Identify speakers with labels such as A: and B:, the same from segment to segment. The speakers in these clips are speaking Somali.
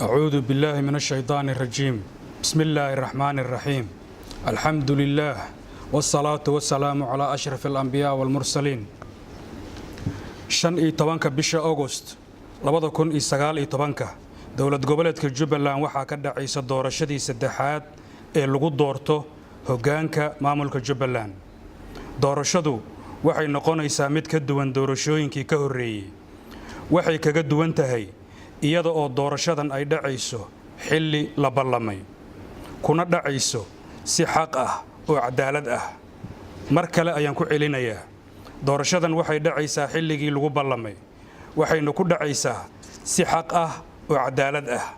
A: أعوذ بالله من الشيطان الرجيم بسم الله الرحمن الرحيم الحمد لله والصلاة والسلام على أشرف الأنبياء والمرسلين شن إيطوانك بشا أغسطس لبدا كون إيساقال إيطوانك دولة قبلتك جبلان وحا كدا عيسى دورة شدي سدحات اللغو دورتو هوغانك مامولك جبلان دورة شدو waxay noqonaysaa mid ka duwan doorashooyinkii ka horeeyay waxay kaga duwan tahay iyada oo doorashadan ay dhacayso xilli la ballamay kuna dhacayso si xaq ah oo cadaalad ah mar kale ayaan ku celinayaa doorashadan waxay dhacaysaa xilligii lagu ballamay waxayna ku dhacaysaa si xaq ah oo cadaalad ah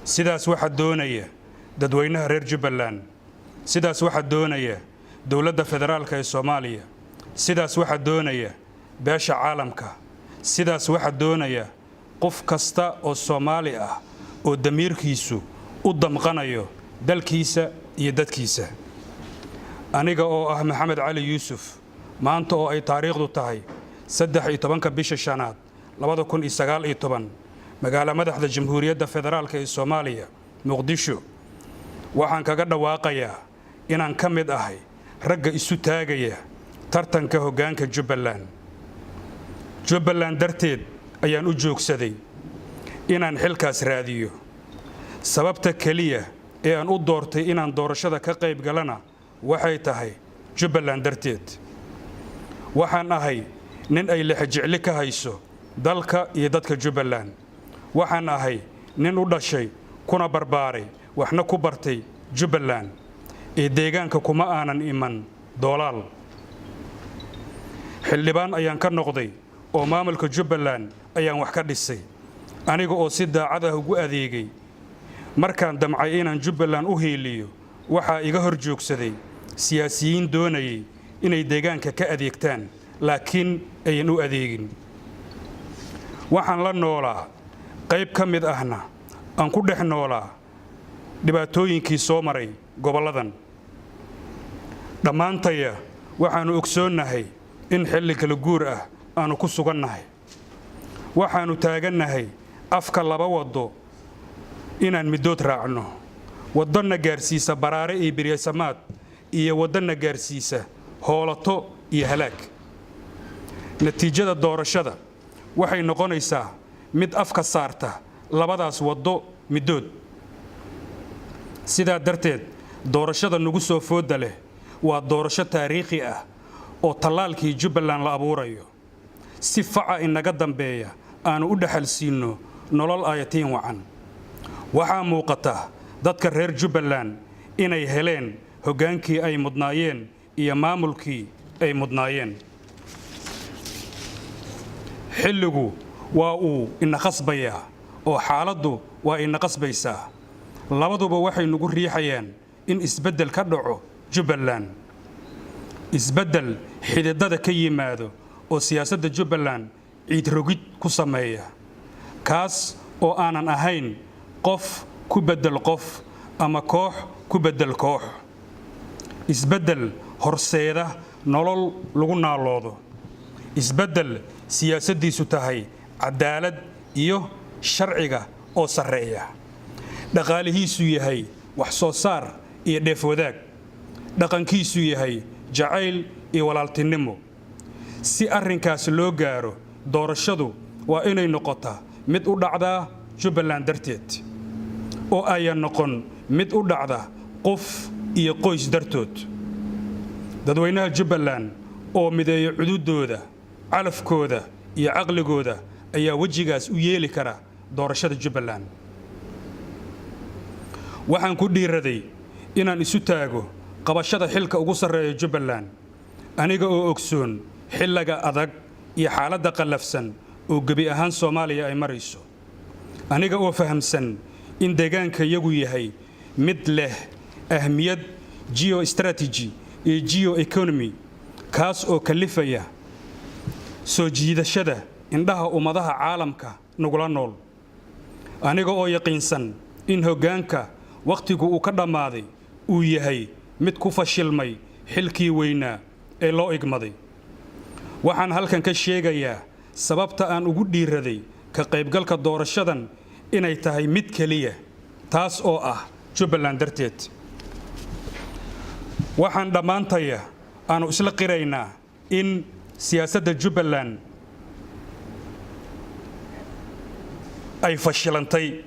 A: sidaas waxa doonaya dadweynaha reer Jubbaland sidaas waxa doonaya dawladda federaalka ee Soomaaliya sidaas waxa doonaya beesha caalamka sidaas waxa doonaya qof kasta oo Soomaali ah oo damiirkiisu u damqanayo dalkiisa iyo dadkiisa aniga oo ah Maxamed Cali Yuusuf maanta oo ay taariikhdu tahay 13 bisha shanaad 2019 magaala madaxda Jamhuuriyadda Federaalka ee Soomaaliya Muqdisho waxaan kaga dhawaaqayaa inaan ka mid ahay ragga isu taagaya tartanka hoggaanka Jubbaland darteed ayaan u joogsaday inaan xilkaas raadiyo sababta kaliya ee aan u doortay inaan doorashada ka qayb galana waxay tahay Jubbaland darteed waxaan ahay nin ay lixjecli ka hayso dalka iyo dadka Jubbaland waxaan ahay nin u dhashay kuna barbaaray waxna ku bartay Jubbaland ee deegaanka kuma aanan iman doolaal xildhibaan ayaan ka noqday oo maamulka Jubbaland ayaan wax ka dhisay aniga oo si daacad ah ugu adeegay markaan damcay inaan Jubbaland u heeliyo waxa iga hor joogsaday siyaasiyiin doonayay inay deegaanka ka adeegtaan laakiin ayaan u adeegin waxaan la noolaa qayb ka mid ahna aan ku dhex noolaa dhibaatooyinkii soo maray goboladan dhammaantaya waxaanu ogsoonahay in xilli kala guur ah aanu ku sugannahay waxaanu taagannahay afka laba wado inaan midood raacno wadana gaarsiisa baraare iyo biryasamaad iyo wadana gaarsiisa hoolato iyo halaag natiijada doorashada waxay noqonaysaa mid afka saarta labadaas wado midood sidaa darteed doorashada nagu soo fooda leh waa doorasho taariikhi ah oo talaalkii Jubbaland la abuurayo si faca inaga dambeeya aanu u dhaxalsiino nolol ayatiin wacan waxa muuqata dadka reer Jubbaland inay heleen hogaankii ay mudnaayeen iyo maamulkii ay mudnaayeen xilligu waa uu ina qasbaya oo xaaladdu waa ina qasbaysaa labaduba waxay nagu riixayaan in isbedel ka dhaco Jubbaland isbedel xididada ka yimaado oo siyaasadda Jubbaland ciid rogid ku sameeya kaas oo aanan ahayn qof ku bedel qof ama koox ku bedel koox isbedel horseeda nolol lagu naaloodo isbedel siyaasaddiisu tahay cadaalad iyo sharciga oo sareeya dhaqaalihiisu yahay wax soo saar iyo dheef wadaag dhaqankiisu yahay jacayl iyo walaaltinimo si arrinkaas loo gaaro doorashadu waa inay noqotaa mid u dhacda Jubbaland darteed oo ay noqon mid u dhacda qof iyo qoys dartood dadweynaha Jubbaland oo mideeyo cududooda calafkooda iyo aqligooda ayaa wajigaas u yeeli kara doorashada Jubbaland waxaan ku dhiiraday inaan isu taago qabashada xilka ugu sareeya Jubbaland aniga oo ogsoon xilliga adag iyo xaaladda qalafsan oo gabi ahaan Soomaaliya ay marayso aniga oo fahamsan in deegaanka iyagu yahay mid leh ahmiyad geostrategy iyo geoeconomy kaas oo kalifaya soo jiidashada indhaha ummadaha caalamka nagula nool aniga oo yaqiinsan in hoggaanka waqtigu uu ka dhamaaday uu yahay mid ku fashilmay xilkii weynaa ee loo igmaday waxaan halkan ka sheegayaa sababta aan ugu dhiiraday ka qaybgalka doorashadan inay tahay mid keliya taas oo ah Jubbaland darteed. waxaan dhammaantaya aanu isla qiraynaa in siyaasadda Jubbaland ay fashilantay.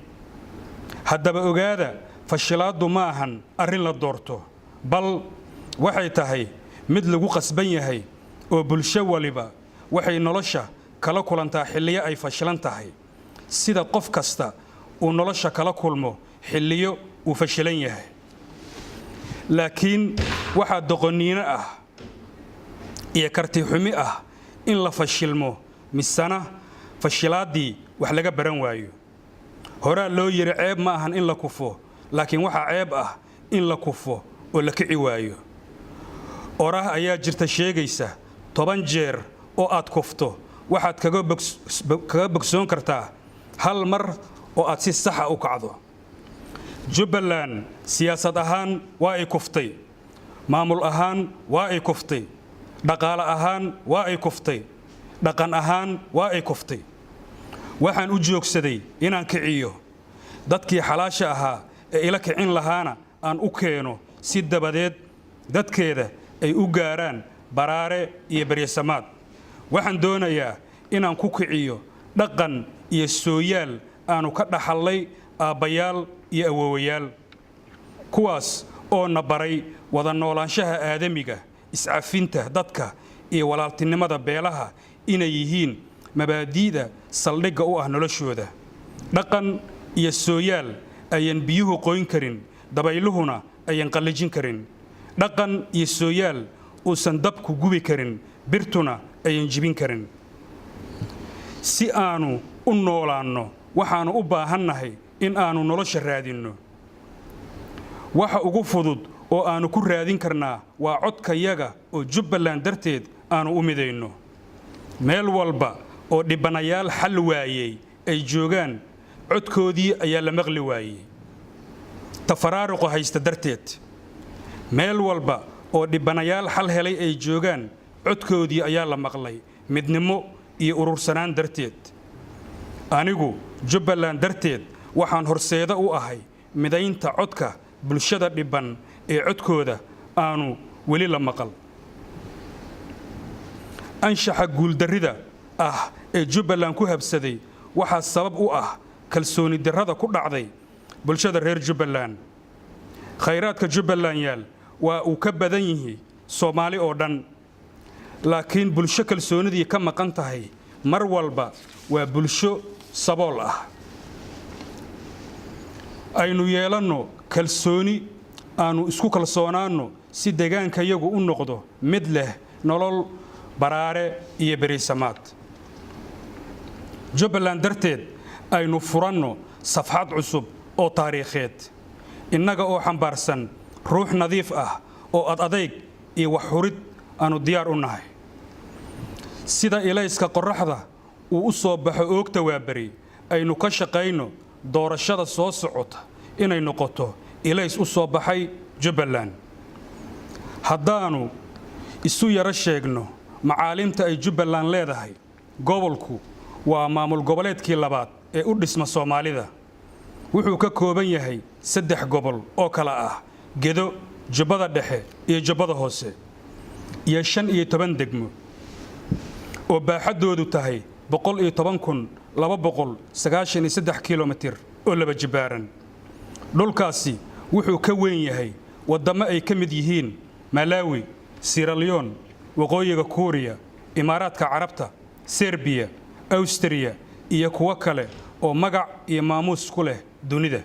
A: haddaba ogaada, fashilaadu ma ahan arrin la doorto, bal waxay tahay mid lagu qasban yahay oo bulsho waliba waxay nolosha kala kulantaa xilliyo ay fashilan tahay, sida qof kasta uu nolosha kala kulmo xilliyo uu fashilan yahay. laakiin waxaa doqoniino ah iyo karti xumi ah in la fashilmo misana fashilaadii wax laga baran waayo. horaa loo yiri ceeb ma ahan in la kufo, laakiin waxaa ceeb ah in la kufo oo la kici waayo. oraah ayaa jirta sheegaysa 10 jeer oo aad kufto waxaad kaga bogsoon kartaa hal mar oo aad si sax ah u kacdo. Jubbaland siyaasad ahaan waa ay kuftay, maamul ahaan waa ay kuftay, dhaqaale ahaan waa ay kuftay, dhaqan ahaan waa ay kuftay. waxaan u joogsaday inaan kiciyo dadkii xalaasha ahaa ee ila kicin lahaana aan u keeno, si dabadeed dadkeeda ay u gaaraan baraare iyo baryasamaad. waxaan doonayaa inaan ku kiciyo dhaqan iyo sooyaal aanu ka dhaxallay aabbayaal iyo awoowayaal, kuwaas oo na baray wada noolaanshaha aadamiga, iscafinta dadka iyo walaaltinimada beelaha inay yihiin mabaadi'da saldhigga u ah noloshooda. dhaqan iyo sooyaal ayaan biyuhu qoyn karin, dabayluhuna ayaan qallijin karin. dhaqan iyo sooyaal uusan dabku gubi karin, birtuna ayaan jibin karin. si aanu u noolaanno waxaanu u baahannahay in aanu nolosha raadinno. waxa ugu fudud oo aanu ku raadin karnaa waa codkayaga oo Jubbaland darteed aanu u midayno. meel walba oo dhibanayaal xal waayay ay joogaan, codkoodii ayaa la maqli waayay tafaraaruqa haysta darteed. meel walba oo dhibanayaal xal helay ay joogaan, codkoodii ayaa la maqlay midnimo iyo urursanaan darteed. anigu Jubbaland darteed waxaan horseeda u ahay midaynta codka bulshada dhiban ee codkooda aanu weli la maqal. anshaxa guuldarrida ah ee Jubbaland ku habsaday waxaa sabab u ah kalsooni darrada ku dhacday bulshada reer Jubbaland. khayraadka Jubbaland yaal waa uu ka badan yahay Soomaali oo dhan, laakiin bulsho kalsoonidii ka maqan tahay mar walba waa bulsho sabool ah. aynu yeelanno kalsooni, aanu isku kalsoonaanno si deegaankayagu u noqdo mid leh nolol baraare iyo baryasamaad. Jubbaland darteed aynu furanno safxad cusub oo taariikheed, innaga oo xambaarsan ruux nadiif ah oo adayg iyo wax hurid aanu diyaar u nahay. sida ilayska qorraxda uu u soo baxo oogta waabari, aynu ka shaqayno doorashada soo socota inay noqoto ilays u soo baxay Jubbaland. haddaanu isu yara sheegno macaalimta ay Jubbaland leedahay, gobolku waa maamul goboleedkii labaad ee u dhisma Soomaalida. wuxuu ka kooban yahay 3 gobol oo kala ah Gedo, Jubbada Dhexe iyo Jubbada Hoose, iyo 15 degmo oo baaxadoodu tahay 112,293 kilomitir oo laba jibaaran. dhulkaasi wuxuu ka weyn yahay wadamo ay ka mid yihiin Malawi, Sierra Leone, waqooyiga Kuuriya, Imaaraadka Carabta, Serbiya, Austria iyo kuwa kale oo magac iyo maamuus ku leh dunida.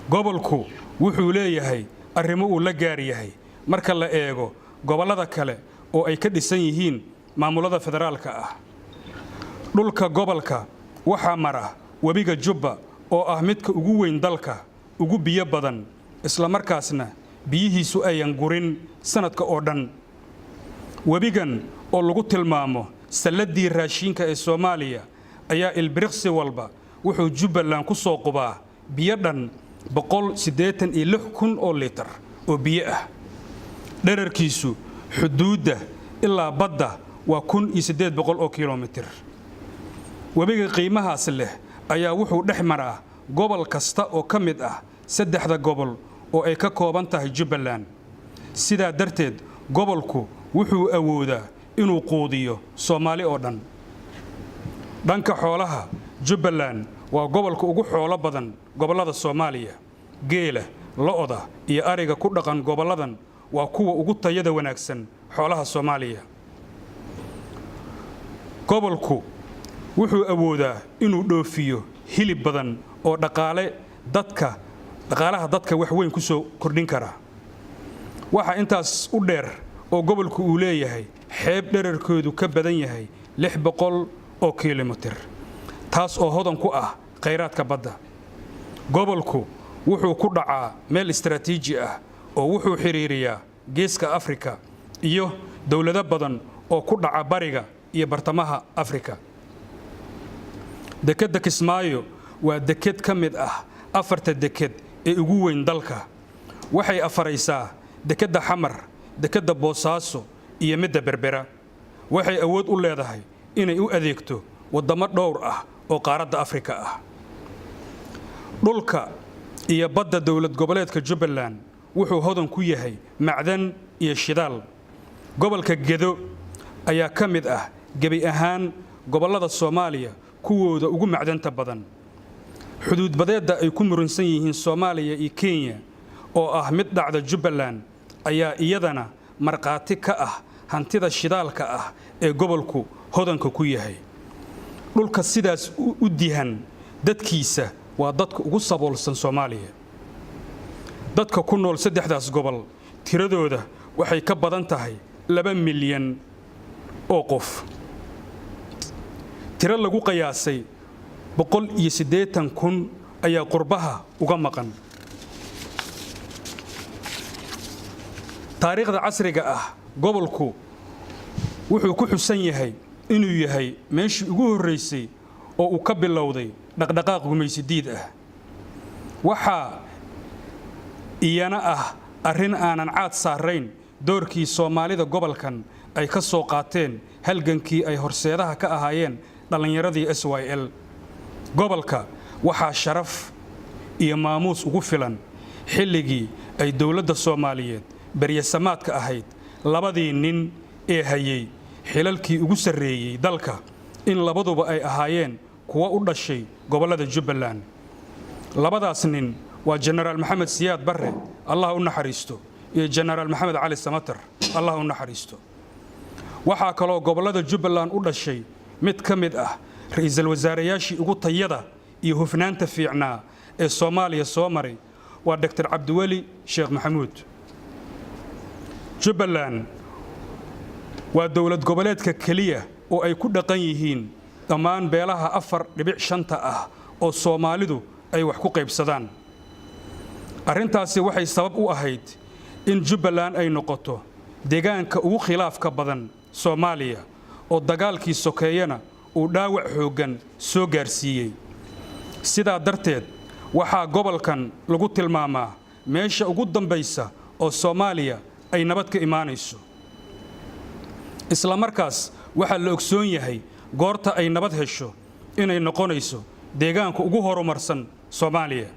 A: gobolku wuxuu leeyahay arrimo uu la gaar yahay marka la eego gobolada kale oo ay ka dhisan yihiin maamulada federaalka ah. dhulka gobolka waxaa mara webiga Jubba oo ah midka ugu weyn dalka, ugu biyo badan, isla markaasna biyihiisu ayan gurin sanadka oo dhan. webigan oo lagu tilmaamo saladii raashinka ee Soomaaliya ayaa ilbiriqsi walba wuxuu Jubbaland ku soo qubaa biyo dhan 186,000 oo litir oo biyo ah. dhererkiisu xuduudda ilaa badda waa 1,800 oo kilomitir. webiga qiimahaas leh ayaa wuxuu dhex maraa gobol kasta oo ka mid ah saddexda gobol oo ay ka kooban tahay Jubbaland. sidaa darteed gobolku wuxuu awoodaa inuu quudiyo Soomaali oo dhan. dhanka xoolaha, Jubbaland waa gobolka ugu xoolo badan gobollada Soomaaliya. geela, lo'da iyo ariga ku dhaqan goboladan waa kuwa ugu tayada wanaagsan xoolaha Soomaaliya. gobolku wuxuu awoodaa inuu dhoofiyo hilib badan oo dhaqaalaha dadka wax weyn ku soo kordhin kara. waxa intaas u dheer oo gobolku uu leeyahay xeeb dhererkeedu ka badan yahay 600 oo kiiloomitir, taas oo hodan ku ah kheyraadka badda. gobolku wuxuu ku dhacaa meel istiraatiiji ah oo wuxuu xiriiriyaa geeska Afrika iyo dawlado badan oo ku dhaca bariga iyo bartamaha Afrika. dekedda Kismaayo waa deked ka mid ah 4 deked ee ugu weyn dalka. waxay afaraysaa dekedda Xamar, dekedda Boosaaso iyo midda Berbera. waxay awood u leedahay inay u adeegto wadamo dhowr ah oo qaaradda Afrika ah. dhulka iyo badda dawlad goboleedka Jubbaland wuxuu hodan ku yahay macdan iyo shidaal. gobolka Gedo ayaa ka mid ah gebi ahaan gobollada Soomaaliya kuwooda ugu macdanta badan. xuduud badeedda ay ku muransan yihiin Soomaaliya iyo Kenya oo ah mid dhacda Jubbaland ayaa iyadana marqaati ka ah hantida shidaalka ah ee gobolku hodanka ku yahay. dhulka sidaas u dihan dadkiisa waa dadka ugu saboolsan Soomaaliya. dadka ku nool saddexdaas gobol tiradooda waxay ka badan tahay 2 milyan oo qof. tiro lagu qiyaasay 180,000 ayaa qurbaha uga maqan. taariikhda casriga ah, gobolku wuxuu ku xusan yahay inuu yahay meeshii ugu horreysay oo uu ka bilowday dhaqdhaqaaq gumaysidiid ah. waxaa iyana ah arrin aanan caad saarayn doorkii Soomaalida gobolkan ay ka soo qaateen halgankii ay horseedaha ka ahaayeen dhalinyaradii SYL. gobolka waxaa sharaf iyo maamuus ugu filan xilligii ay dawladda Soomaaliyeed baryasamaadka ahayd 2 nin ee hayay xilalkii ugu sarreeyay dalka in labaduba ay ahaayeen kuwa u dhashay gobollada Jubbaland. 2daas nin waa Generaal Maxamed Siyaad Barre, Allah u naxariisto, iyo Generaal Maxamed Cali Samatar, Allah u naxariisto. waxaa kaloo gobollada Jubbaland u dhashay mid ka mid ah ra'iisul wasaarayaashii ugu tayada iyo hufnaanta fiicnaa ee Soomaaliya soo maray waa Dr. Cabdiweli Sheekh Maxamuud. Jubbaland waa dawlad goboleedka kaliya oo ay ku dhaqan yihiin dhammaan beelaha 4.5 ah oo Soomaalidu ay wax ku qaybsadaan. arrintaasi waxay sabab u ahayd in Jubbaland ay noqoto deegaanka ugu khilaafka badan Soomaaliya oo dagaalkii sokeeyana uu dhaawac xooggan soo gaarsiiyay. sidaa darteed waxaa gobolkan lagu tilmaamaa meesha ugu dambaysa oo Soomaaliya ay nabad ka imaanayso. isla markaas waxaa la ogsoon yahay goorta ay nabad hesho inay noqonayso deegaanka ugu horumarsan Soomaaliya.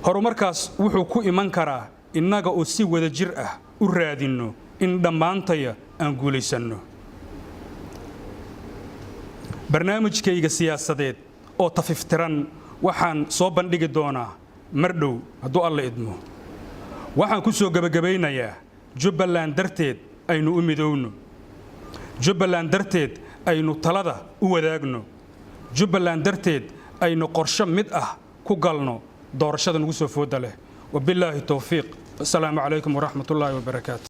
A: horumarkaas wuxuu ku iman karaa innaga oo si wadajir ah u raadinno in dhammaantaya aan guulaysanno. barnaamijkayga siyaasadeed oo tafiftiran waxaan soo bandhigi doonaa mar dhow hadduu Alle idmo. waxaan ku soo gabagabeynayaa Jubbaland darteed aynu u midowno. Jubbaland darteed aynu talada u wadaagno. Jubbaland darteed aynu qorshe mid ah ku galno doorashada nagu soo fooda leh. وبالله التوفيق. السلام عليكم ورحمة الله وبركاته.